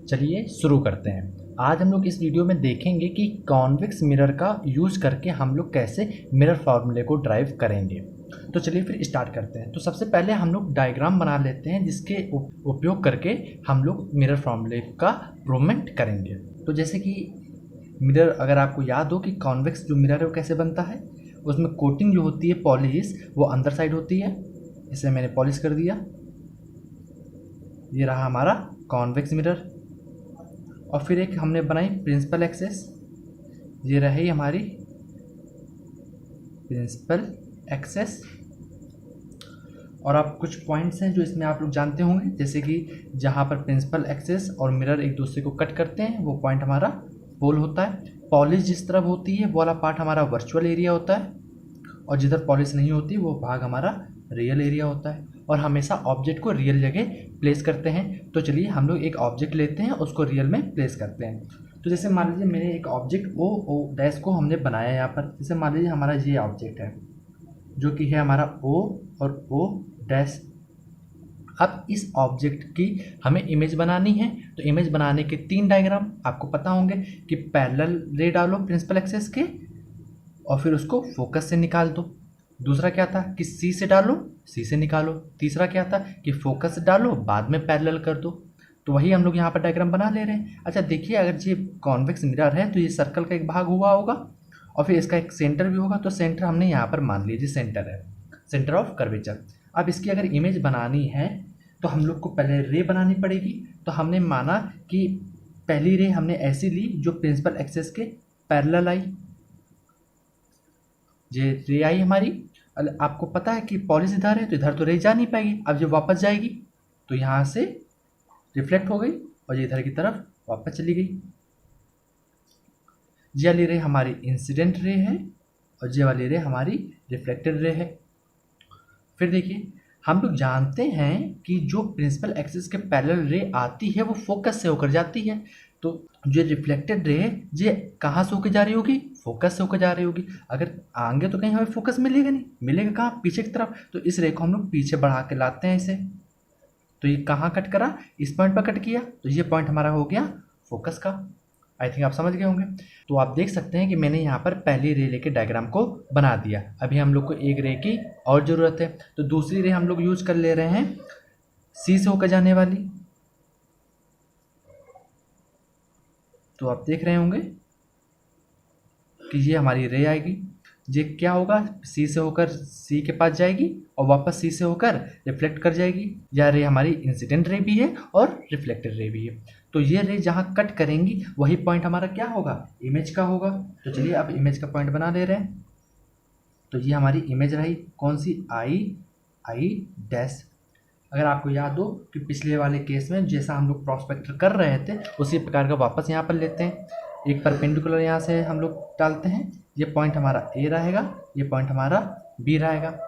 चलिए शुरू करते हैं। आज हम लोग इस वीडियो में देखेंगे कि कॉन्वेक्स मिरर का यूज करके हम लोग कैसे मिरर फार्मूले को ड्राइव करेंगे। तो चलिए फिर स्टार्ट करते हैं। तो सबसे पहले हम लोग डायग्राम बना लेते हैं जिसके उपयोग करके हम लोग मिरर फार्मूले का प्रूवमेंट करेंगे। तो जैसे कि मिरर, अगर आपको याद हो कि कॉन्वेक्स जो मिरर है वो कैसे बनता है, उसमें कोटिंग जो होती है पॉलिश वो अंदर साइड होती है। इसे मैंने पॉलिश कर दिया, ये रहा हमारा कॉन्वेक्स मिरर। और फिर एक हमने बनाई प्रिंसिपल एक्सेस, ये रही हमारी प्रिंसिपल एक्सेस। और आप कुछ पॉइंट्स हैं जो इसमें आप लोग जानते होंगे, जैसे कि जहाँ पर प्रिंसिपल एक्सेस और मिरर एक दूसरे को कट करते हैं वो पॉइंट हमारा पोल होता है। पॉलिश जिस तरफ होती है वो वाला पार्ट हमारा वर्चुअल एरिया होता है, और जिधर पॉलिश नहीं होती वो भाग हमारा रियल एरिया होता है। और हमेशा ऑब्जेक्ट को रियल जगह प्लेस करते हैं। तो चलिए हम लोग एक ऑब्जेक्ट लेते हैं, उसको रियल में प्लेस करते हैं। तो जैसे मान लीजिए मैंने एक ऑब्जेक्ट ओ डैश को हमने बनाया यहाँ पर। जैसे मान लीजिए हमारा ये ऑब्जेक्ट है जो कि है हमारा ओ और ओ डैश। अब इस ऑब्जेक्ट की हमें इमेज बनानी है। तो इमेज बनाने के 3 डायग्राम आपको पता होंगे कि पैरेलल रे डालो प्रिंसिपल एक्सेस के और फिर उसको फोकस से निकाल दो। दूसरा क्या था कि सी से डालो, सी से निकालो। तीसरा क्या था कि फोकस डालो बाद में पैरेलल कर दो। तो वही हम लोग यहाँ पर डायग्राम बना ले रहे हैं। अच्छा देखिए, अगर ये कॉन्वेक्स मिरर है तो ये सर्कल का एक भाग हुआ होगा और फिर इसका एक सेंटर भी होगा। तो सेंटर हमने यहाँ पर मान लीजिए सेंटर है, सेंटर ऑफ कर्वेचर। अब इसकी अगर इमेज बनानी है तो हम लोग को पहले रे बनानी पड़ेगी। तो हमने माना कि पहली रे हमने ऐसी ली जो प्रिंसिपल एक्सेस के पैरेलल आई, ये रे आई हमारी। आपको पता है कि पॉलिश इधर है तो इधर तो रे जा नहीं पाएगी। अब जब वापस जाएगी तो यहाँ से रिफ्लेक्ट हो गई और ये इधर की तरफ वापस चली गई। ये वाली रे हमारी इंसिडेंट रे है और ये वाली रे हमारी रिफ्लेक्टेड रे है। फिर देखिए, हम लोग जानते हैं कि जो प्रिंसिपल एक्सिस के पैरेलल रे आती है वो फोकस से होकर जाती है। तो जो रिफ्लेक्टेड रे है ये कहाँ से होकर जा रही होगी? फोकस से होकर जा रही होगी। अगर आएंगे तो कहीं हमें फोकस मिलेगा नहीं, मिलेगा कहाँ? पीछे की तरफ। तो इस रे को हम लोग पीछे बढ़ा के लाते हैं इसे। तो ये कहाँ कट करा? इस पॉइंट पर कट किया। तो ये पॉइंट हमारा हो गया फोकस का। आई थिंक आप समझ गए होंगे। तो आप देख सकते हैं कि मैंने यहाँ पर पहली रे लेके डायग्राम को बना दिया। अभी हम लोग को एक रे की और ज़रूरत है। तो दूसरी रे हम लोग यूज कर ले रहे हैं सी से होकर जाने वाली। तो आप देख रहे होंगे कि ये हमारी रे आएगी। ये क्या होगा? सी से होकर सी के पास जाएगी और वापस सी से होकर रिफ्लेक्ट कर जाएगी। यह रे हमारी इंसिडेंट रे भी है और रिफ्लेक्टेड रे भी है। तो ये रे जहाँ कट करेंगी वही पॉइंट हमारा क्या होगा? इमेज का होगा। तो चलिए अब इमेज का पॉइंट बना ले रहे हैं। तो ये हमारी इमेज रही कौन सी? I dash. अगर आपको याद हो कि पिछले वाले केस में जैसा हम लोग प्रॉस्पेक्टर कर रहे थे उसी प्रकार का वापस यहाँ पर लेते हैं। एक परपेंडिकुलर यहाँ से हम लोग डालते हैं। ये पॉइंट हमारा ए रहेगा, ये पॉइंट हमारा बी रहेगा।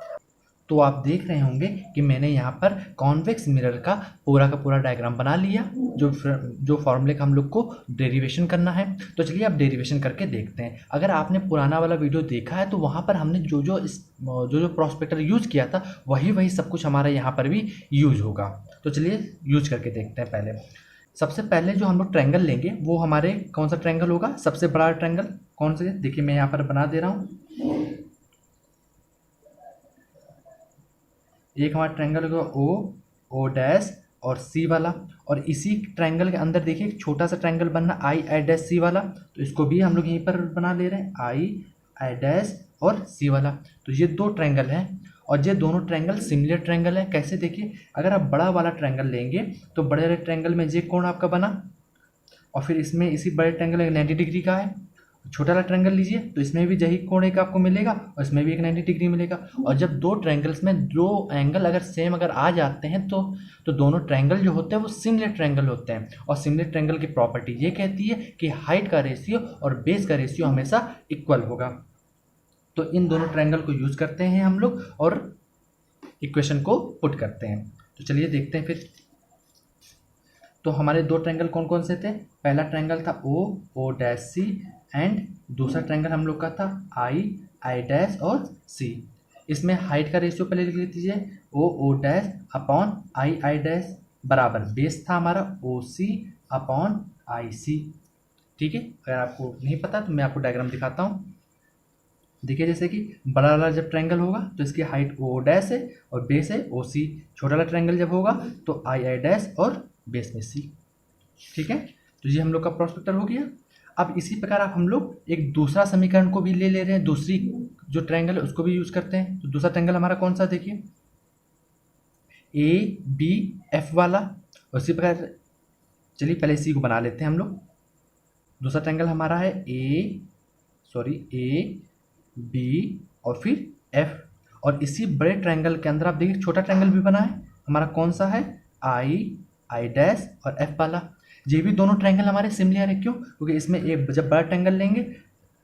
तो आप देख रहे होंगे कि मैंने यहाँ पर कॉन्वेक्स मिरर का पूरा डायग्राम बना लिया, जो फॉर्मूले का हम लोग को डेरिवेशन करना है। तो चलिए अब डेरिवेशन करके देखते हैं। अगर आपने पुराना वाला वीडियो देखा है तो वहाँ पर हमने जो प्रॉस्पेक्टर यूज किया था वही सब कुछ हमारा यहाँ पर भी यूज होगा। तो चलिए यूज करके देखते हैं। पहले सबसे पहले जो हम लोग ट्रायंगल लेंगे वो हमारे कौन सा ट्रायंगल होगा? सबसे बड़ा ट्रायंगल कौन से? देखिए मैं यहाँ पर बना दे रहा हूँ। एक हमारा ट्रायंगल होगा ओ डैश और सी वाला। और इसी ट्रायंगल के अंदर देखिए एक छोटा सा ट्रायंगल बनना आई डैश सी वाला। तो इसको भी हम लोग यहीं पर बना ले रहे हैं, आई डैश और सी वाला। तो ये 2 ट्रायंगल हैं और ये दोनों ट्रायंगल सिमिलर ट्रायंगल है। कैसे? देखिए, अगर आप बड़ा वाला ट्रायंगल लेंगे तो बड़े वाले ट्रायंगल में ये कोण आपका बना और फिर इसमें इसी बड़े ट्रायंगल में 90 डिग्री का है। छोटा वाला ट्रायंगल लीजिए तो इसमें भी यही कोण एक आपको मिलेगा और इसमें भी एक 90 डिग्री मिलेगा। और जब 2 ट्रायंगल्स में 2 एंगल अगर सेम अगर आ जाते हैं तो दोनों ट्रायंगल जो होते हैं वो सिमिलर ट्रायंगल होते हैं। और सिमिलर ट्रायंगल की प्रॉपर्टी ये कहती है कि हाइट का रेशियो और बेस का रेशियो हमेशा इक्वल होगा। तो इन दोनों ट्रायंगल को यूज करते हैं हम लोग और इक्वेशन को पुट करते हैं। तो चलिए देखते हैं फिर। तो हमारे 2 ट्रायंगल कौन कौन से थे? पहला ट्रायंगल था ओ डैश सी एंड दूसरा ट्रायंगल हम लोग का था आई डैश और सी। इसमें हाइट का रेशियो पहले लिख लीजिए, O dash upon I dash बराबर बेस था हमारा ओ सी अपॉन आई सी। ठीक है, अगर आपको नहीं पता तो मैं आपको डायग्राम दिखाता हूँ। देखिए जैसे कि बड़ा वाला जब ट्रायंगल होगा तो इसकी हाइट ओ डैश है और बेस है ओ सी। छोटा वाला ट्रायंगल जब होगा तो आई आई डैश और बेस में सी। ठीक है, तो ये हम लोग का प्रोस्पेक्टर हो गया। अब इसी प्रकार आप हम लोग एक दूसरा समीकरण को भी ले रहे हैं, दूसरी जो ट्रायंगल है उसको भी यूज करते हैं। तो दूसरा ट्रायंगल हमारा कौन सा, देखिए ए बी एफ वाला। उसी प्रकार चलिए पहले इसी को बना लेते हैं हम लोग। दूसरा ट्रायंगल हमारा है ए बी और फिर एफ। और इसी बड़े ट्रायंगल के अंदर आप देखिए छोटा ट्रायंगल भी बना है हमारा, कौन सा है, आई डैश और एफ वाला। ये भी दोनों ट्रायंगल हमारे सिमिलर है, क्यों, क्योंकि इसमें एक जब बड़ा ट्रायंगल लेंगे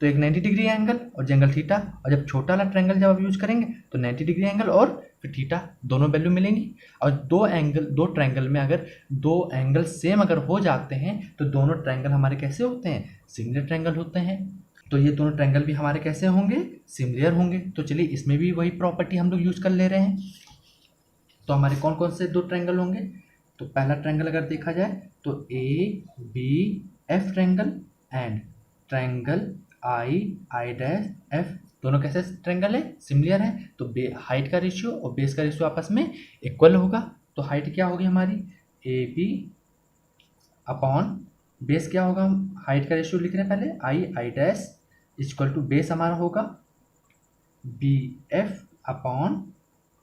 तो एक 90 डिग्री एंगल और एंगल थीटा, और जब छोटा वाला ट्रायंगल जब आप यूज करेंगे तो 90 डिग्री एंगल और फिर थीटा, दोनों वैल्यू मिलेंगी। और दो ट्रायंगल में अगर दो एंगल सेम अगर हो जाते हैं तो दोनों ट्रायंगल हमारे कैसे होते हैं, सिमिलर ट्रायंगल होते हैं। तो ये दोनों ट्रायंगल भी हमारे कैसे होंगे, सिमिलर होंगे। तो चलिए इसमें भी वही प्रॉपर्टी हम लोग यूज कर ले रहे हैं। तो हमारे कौन कौन से दो ट्रायंगल होंगे, तो पहला ट्रायंगल अगर देखा जाए तो A B F triangle and triangle I dash F, दोनों कैसे ट्रायंगल है, सिमिलर है। तो हाइट का रेशियो और बेस का रेशियो आपस में इक्वल होगा। तो हाइट क्या होगी हमारी, ए बी अपॉन बेस क्या होगा, हम हाइट का रेशियो लिख रहे हैं पहले, I dash equal to base हमारा होगा B F upon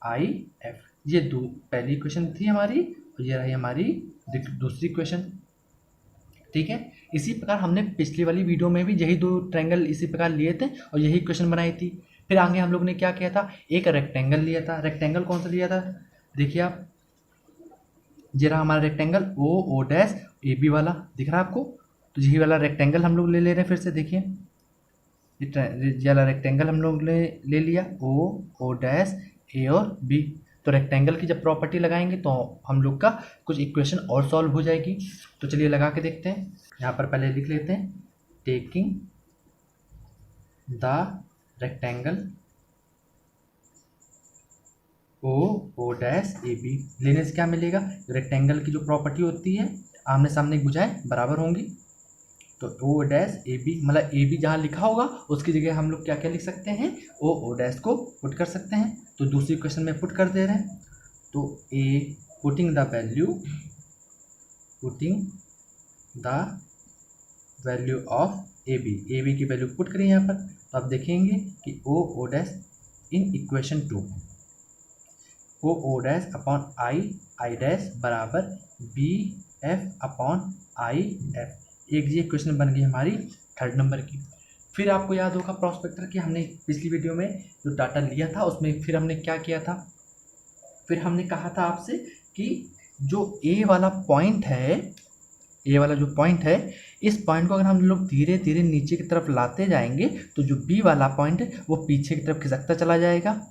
I F. ये पहली इक्वेशन थी हमारी और ये रही हमारी दूसरी इक्वेशन। ठीक है, इसी प्रकार हमने पिछली वाली वीडियो में भी यही दो ट्रायंगल इसी प्रकार लिए थे और यही इक्वेशन बनाई थी। फिर आगे हम लोग ने क्या किया था, एक रेक्टेंगल लिया था। रेक्टेंगल कौन सा लिया था, देखिए आप, ये रहा हमारा rectangle O dash A B वाला, दिख रहा है आपको। तो यही वाला रेक्टेंगल हम लोग ले रहे हैं फिर से, देखिए ये वाला रेक्टेंगल हम लोग ले लिया ओ डैश ए और बी। तो रेक्टेंगल की जब प्रॉपर्टी लगाएंगे तो हम लोग का कुछ इक्वेशन और सॉल्व हो जाएगी। तो चलिए लगा के देखते हैं। यहाँ पर पहले लिख लेते हैं, taking the rectangle O dash A B लेने से क्या मिलेगा, रेक्टेंगल की जो प्रॉपर्टी होती है आमने सामने की भुजाएं बराबर होंगी। तो ओ डैश ए बी, मतलब ए बी जहाँ लिखा होगा उसकी जगह हम लोग क्या क्या लिख सकते हैं, ओ डैश को पुट कर सकते हैं। तो दूसरी क्वेश्चन में पुट कर दे रहे हैं। तो a putting the value of a b की वैल्यू पुट करें यहाँ पर। तो आप देखेंगे कि O dash in equation 2 O dash upon I dash बराबर B F upon I F. एक ये क्वेश्चन बन गई हमारी 3rd नंबर की। फिर आपको याद होगा प्रोस्पेक्टर की हमने पिछली वीडियो में जो डाटा लिया था उसमें फिर हमने क्या किया था, फिर हमने कहा था आपसे कि जो ए वाला पॉइंट है, ए वाला जो पॉइंट है, इस पॉइंट को अगर हम लोग धीरे धीरे नीचे की तरफ लाते जाएंगे तो जो बी वाला पॉइंट है वो पीछे की तरफ खिसकता चला जाएगा।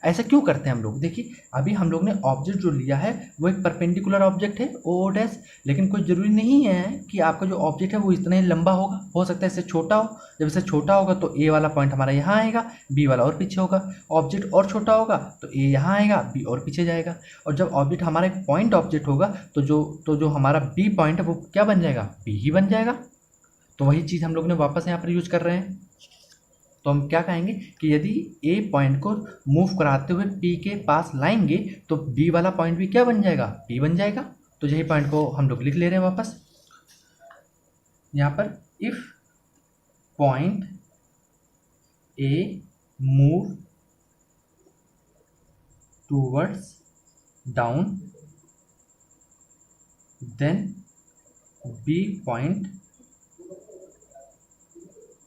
ऐसा क्यों करते हैं हम लोग, देखिए अभी हम लोग ने ऑब्जेक्ट जो लिया है वो एक परपेंडिकुलर ऑब्जेक्ट है ओ डैश, लेकिन कोई ज़रूरी नहीं है कि आपका जो ऑब्जेक्ट है वो इतना ही लंबा होगा, हो सकता है इससे छोटा हो। जब इससे छोटा होगा तो ए वाला पॉइंट हमारा यहाँ आएगा, बी वाला और पीछे होगा। ऑब्जेक्ट और छोटा होगा तो ए यहाँ आएगा, बी और पीछे जाएगा। और जब ऑब्जेक्ट हमारा एक पॉइंट ऑब्जेक्ट होगा तो जो हमारा बी पॉइंट है वो क्या बन जाएगा, बी ही बन जाएगा। तो वही चीज़ हम लोग ने वापस यहाँ पर यूज कर रहे हैं। तो हम क्या कहेंगे कि यदि ए पॉइंट को मूव कराते हुए पी के पास लाएंगे तो बी वाला पॉइंट भी क्या बन जाएगा, पी बन जाएगा। तो यही पॉइंट को हम लोग लिख ले रहे हैं वापस यहाँ पर। If point A move towards down then B point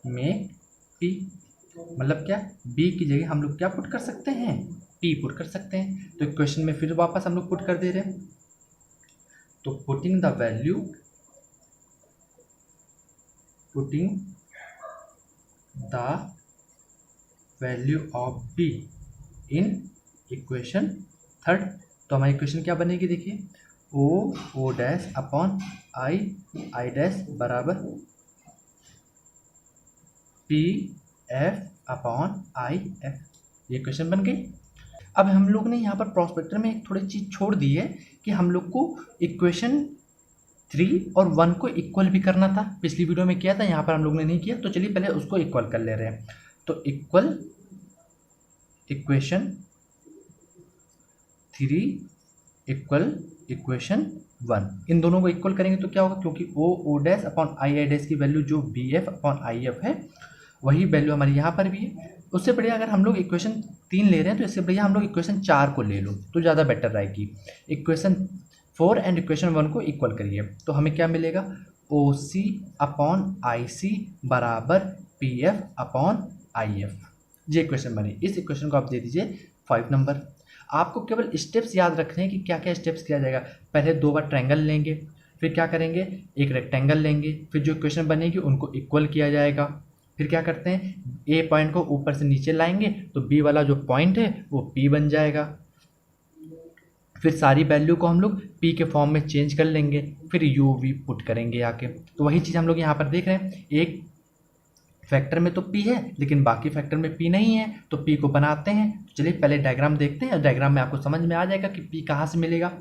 में पी, मतलब क्या, बी की जगह हम लोग क्या पुट कर सकते हैं, पी पुट कर सकते हैं। तो क्वेश्चन में फिर वापस हम लोग पुट कर दे रहे हैं। तो putting the value of B in equation 3rd। तो हमारी इक्वेशन क्या बनेगी, देखिए O dash upon I dash बराबर P F upon I F, ये क्वेश्चन बन गई। अब हम लोग ने यहाँ पर प्रोस्पेक्टर में एक थोड़ी चीज़ छोड़ दी है कि हम लोग को इक्वेशन 3 और 1 को इक्वल भी करना था, पिछली वीडियो में किया था, यहाँ पर हम लोग ने नहीं किया, तो चलिए पहले उसको इक्वल कर ले रहे हैं। तो इक्वल इक्वेशन 3 इक्वल इक्वेशन 1, इन दोनों को इक्वल करेंगे तो क्या होगा, क्योंकि O dash upon I dash की वैल्यू जो B F upon I F है वही वैल्यू हमारी यहाँ पर भी है। उससे बढ़िया अगर हम लोग इक्वेशन 3 ले रहे हैं तो इससे बढ़िया हम लोग इक्वेशन 4 को ले लो तो ज़्यादा बेटर रहेगी। इक्वेशन 4 एंड इक्वेशन 1 को इक्वल करिए तो हमें क्या मिलेगा, ओ सी अपॉन आई सी बराबर P F upon I F. ये इक्वेशन बनी, इस इक्वेशन को आप दे दीजिए 5 नंबर। आपको केवल स्टेप्स याद रखने हैं कि क्या क्या स्टेप्स किया जाएगा। पहले 2 बार ट्रायंगल लेंगे, फिर क्या करेंगे, एक रेक्टेंगल लेंगे, फिर जो इक्वेशन बनेगी उनको इक्वल किया जाएगा। फिर क्या करते हैं, ए पॉइंट को ऊपर से नीचे लाएंगे तो बी वाला जो पॉइंट है वो पी बन जाएगा। फिर सारी वैल्यू को हम लोग पी के फॉर्म में चेंज कर लेंगे, फिर यू वी पुट करेंगे आके। तो वही चीज़ हम लोग यहाँ पर देख रहे हैं, एक फैक्टर में तो p है लेकिन बाकी फैक्टर में p नहीं है, तो p को बनाते हैं। तो चलिए पहले डायग्राम देखते हैं, डायग्राम में आपको समझ में आ जाएगा कि p कहाँ से मिलेगा।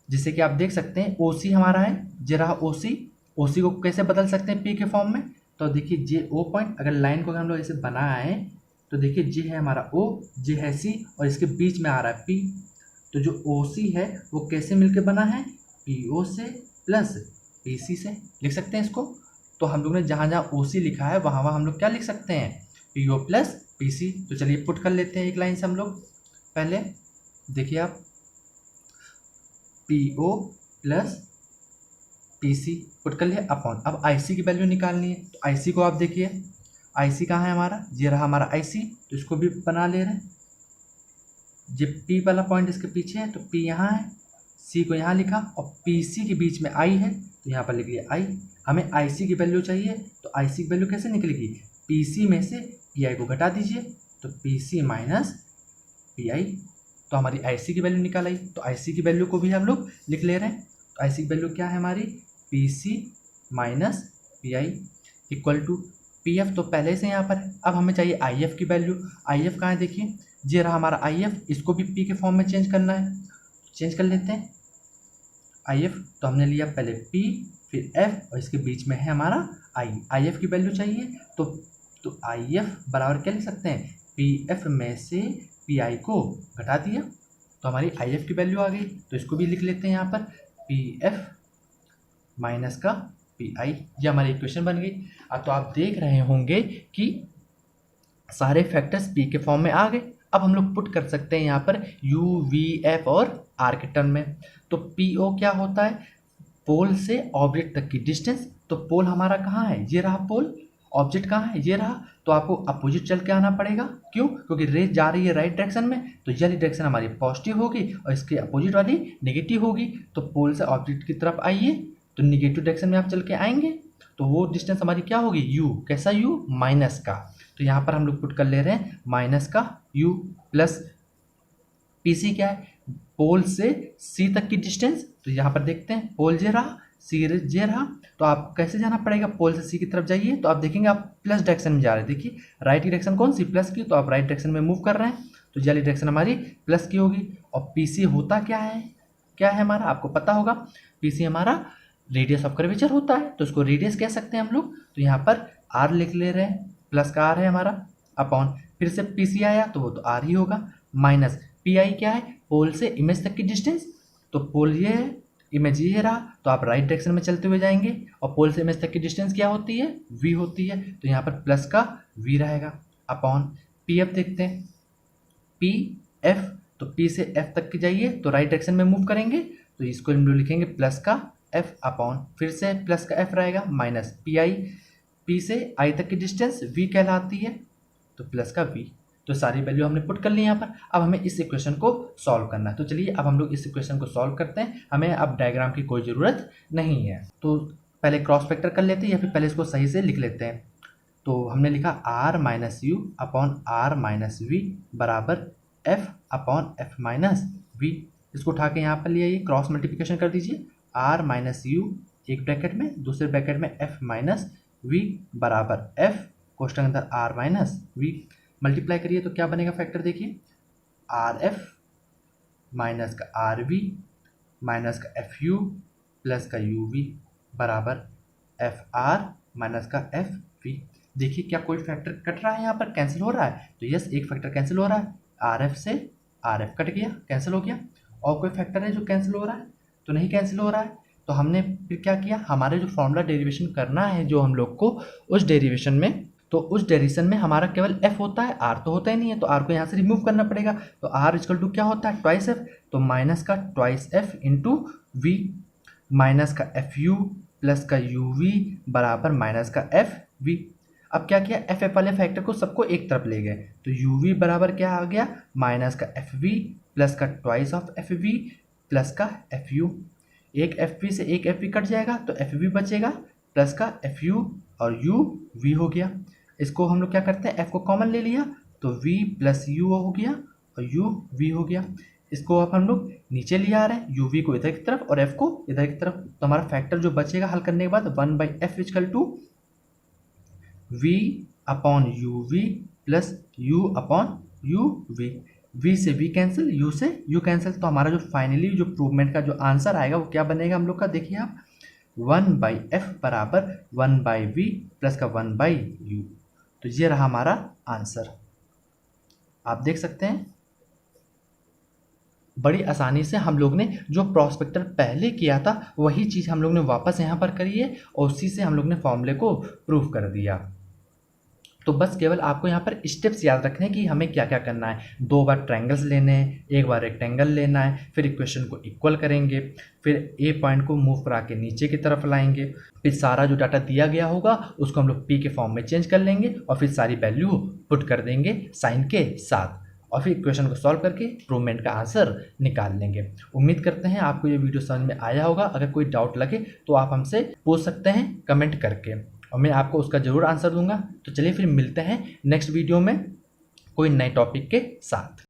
जिससे कि आप देख सकते हैं OC हमारा है, ये रहा OC। OC को कैसे बदल सकते हैं p के फॉर्म में, तो देखिए जे ओ पॉइंट, अगर लाइन को हम लोग ऐसे बनाए तो देखिए जे है हमारा O, जे है C और इसके बीच में आ रहा है P। तो जो OC है वो कैसे मिलके बना है, PO से प्लस PC से लिख सकते हैं इसको। तो हम लोग ने जहाँ जहाँ OC लिखा है वहाँ वहाँ हम लोग क्या लिख सकते हैं, PO प्लस PC। तो चलिए पुट कर लेते हैं एक लाइन से हम लोग। पहले देखिए आप PO प्लस PC पुट कर लिया अपॉन, अब IC की वैल्यू निकालनी है। तो IC को आप देखिए, IC कहाँ है हमारा, ये रहा हमारा IC, तो इसको भी बना ले रहे हैं। ये P वाला पॉइंट इसके पीछे है तो P यहाँ है, C को यहाँ लिखा और PC के बीच में I है तो यहाँ पर लिख लिया I। हमें IC की वैल्यू चाहिए, तो IC की वैल्यू कैसे निकलेगी, PC में से PI को घटा दीजिए तो PC माइनस PI। तो हमारी IC की वैल्यू निकाल आई, तो IC की वैल्यू को भी हम लोग लिख ले रहे हैं। तो IC की वैल्यू क्या है हमारी, PC minus PI equal to PF तो पहले से यहाँ पर है। अब हमें चाहिए IF की वैल्यू। IF कहाँ है, देखिए ये रहा हमारा IF, इसको भी P के फॉर्म में चेंज करना है, चेंज कर लेते हैं IF। तो हमने लिया पहले P फिर F और इसके बीच में है हमारा I। IF की वैल्यू चाहिए तो IF बराबर क्या लिख सकते हैं, PF में से PI को घटा दिया तो हमारी IF की वैल्यू आ गई। तो इसको भी लिख लेते हैं यहाँ पर, PF माइनस का PI, ये हमारी इक्वेशन बन गई। अब तो आप देख रहे होंगे कि सारे फैक्टर्स P के फॉर्म में आ गए। अब हम लोग पुट कर सकते हैं यहाँ पर U, V, F और R के टर्म में। तो PO क्या होता है, पोल से ऑब्जेक्ट तक की डिस्टेंस। तो पोल हमारा कहाँ है, ये रहा पोल, ऑब्जेक्ट कहाँ है, ये रहा। तो आपको अपोजिट चल के आना पड़ेगा, क्यों, क्योंकि रेस जा रही है राइट डायरेक्शन में, तो ये डायरेक्शन हमारी पॉजिटिव होगी और इसके अपोजिट वाली नेगेटिव होगी। तो पोल से ऑब्जेक्ट की तरफ आइए तो निगेटिव डायरेक्शन में आप चल के आएंगे, तो वो डिस्टेंस हमारी क्या होगी, U। कैसा U, माइनस का। तो यहाँ पर हम लोग पुट कर ले रहे हैं माइनस का U प्लस PC क्या है, पोल से C तक की डिस्टेंस। तो यहाँ पर देखते हैं पोल जे रहा, C जे रहा, तो आप कैसे जाना पड़ेगा, पोल से C की तरफ जाइए तो आप देखेंगे आप प्लस डायरेक्शन में जा रहे हैं। देखिए राइट की डायरेक्शन कौन सी, प्लस की, तो आप राइट डायरेक्शन में मूव कर रहे हैं तो ये वाली डायरेक्शन हमारी प्लस की होगी। और PC होता क्या है, क्या है हमारा, आपको पता होगा, PC हमारा रेडियस ऑफ कर्वेचर होता है, तो उसको रेडियस कह सकते हैं हम लोग। तो यहाँ पर R लिख ले रहे हैं, प्लस का R है हमारा, अपॉन फिर से PC आया तो वो तो R ही होगा, माइनस PI क्या है, पोल से इमेज तक की डिस्टेंस। तो पोल ये है, इमेज ये रहा, तो आप राइट डायरेक्शन में चलते हुए जाएंगे और पोल से इमेज तक की डिस्टेंस क्या होती है, V होती है। तो यहाँ पर प्लस का V रहेगा, अपॉन PF देखते हैं, PF तो P से F तक की जाइए तो राइट डायरेक्शन में मूव करेंगे तो इसको हम लोग लिखेंगे प्लस का F अपॉन फिर से प्लस का F रहेगा माइनस PI, P से I तक की डिस्टेंस V कहलाती है तो प्लस का V। तो सारी वैल्यू हमने पुट कर ली यहाँ पर। अब हमें इस इक्वेशन को सॉल्व करना है, तो चलिए अब हम लोग इस इक्वेशन को सॉल्व करते हैं। हमें अब डायग्राम की कोई ज़रूरत नहीं है, तो पहले क्रॉस फैक्टर कर लेते हैं या फिर पहले इसको सही से लिख लेते हैं। तो हमने लिखा R minus U upon R minus V बराबर F अपॉन F माइनस वी। इसको उठा के यहाँ पर ले आइए, क्रॉस मल्टीप्लिकेशन कर दीजिए, R माइनस यू एक ब्रैकेट में, दूसरे ब्रैकेट में F माइनस वी बराबर F कोष्टक अंदर R माइनस वी। मल्टीप्लाई करिए तो क्या बनेगा फैक्टर, देखिए RF माइनस का RV माइनस का FU प्लस का यू वी बराबर एफ आर माइनस का एफ वी। देखिए क्या कोई फैक्टर कट रहा है, यहाँ पर कैंसिल हो रहा है, तो यस एक फैक्टर कैंसिल हो रहा है, आर एफ से आर एफ कट गया, कैंसिल हो गया। और कोई फैक्टर है जो कैंसिल हो रहा है, तो नहीं कैंसिल हो रहा है। तो हमने फिर क्या किया, हमारे जो फॉर्मूला डेरिवेशन करना है जो हम लोग को, उस डेरिवेशन में, तो उस डेरिवेशन में हमारा केवल f होता है, r तो होता ही नहीं है, तो r को यहाँ से रिमूव करना पड़ेगा। तो r इक्वल टू क्या होता है, ट्वाइस f, तो माइनस का twice f into V minus का एफ यू प्लस का यू वी बराबर माइनस का एफ वी। अब क्या किया, एफ एफ वाले फैक्टर को सबको एक तरफ ले गए, तो यू वी बराबर क्या आ गया, माइनस का एफ वी प्लस का twice of F V plus का एफ यू। एक एफ वी से एक एफ वी कट जाएगा तो एफ वी बचेगा प्लस का एफ यू और यू वी हो गया। इसको हम लोग क्या करते हैं, एफ को कॉमन ले लिया तो v प्लस यू हो गया और u v हो गया। इसको अब हम लोग नीचे ले आ रहे हैं, u v को इधर की तरफ और f को इधर की तरफ, तो हमारा फैक्टर जो बचेगा हल करने के बाद 1/f equal to v upon U V plus u upon U V. v से v कैंसिल, u से u कैंसिल, तो हमारा जो फाइनली जो प्रूवमेंट का जो आंसर आएगा वो क्या बनेगा हम लोग का, देखिए आप 1/f बराबर 1/v प्लस का 1/u। तो ये रहा हमारा आंसर। आप देख सकते हैं बड़ी आसानी से हम लोग ने जो प्रॉस्पेक्टर पहले किया था वही चीज़ हम लोग ने वापस यहाँ पर करी है और उसी से हम लोग ने फॉर्मूले को प्रूव कर दिया। तो बस केवल आपको यहाँ पर स्टेप्स याद रखने हैं कि हमें क्या क्या करना है। 2 बार ट्रायंगल्स लेने हैं, 1 बार रेक्टेंगल लेना है, फिर इक्वेशन को इक्वल करेंगे, फिर ए पॉइंट को मूव करा के नीचे की तरफ लाएंगे, फिर सारा जो डाटा दिया गया होगा उसको हम लोग पी के फॉर्म में चेंज कर लेंगे और फिर सारी वैल्यू पुट कर देंगे साइन के साथ और फिर इक्वेशन को सॉल्व करके प्रूवमेंट का आंसर निकाल लेंगे। उम्मीद करते हैं आपको ये वीडियो समझ में आया होगा। अगर कोई डाउट लगे तो आप हमसे पूछ सकते हैं कमेंट करके और मैं आपको उसका ज़रूर आंसर दूंगा। तो चलिए फिर मिलते हैं नेक्स्ट वीडियो में कोई नए टॉपिक के साथ।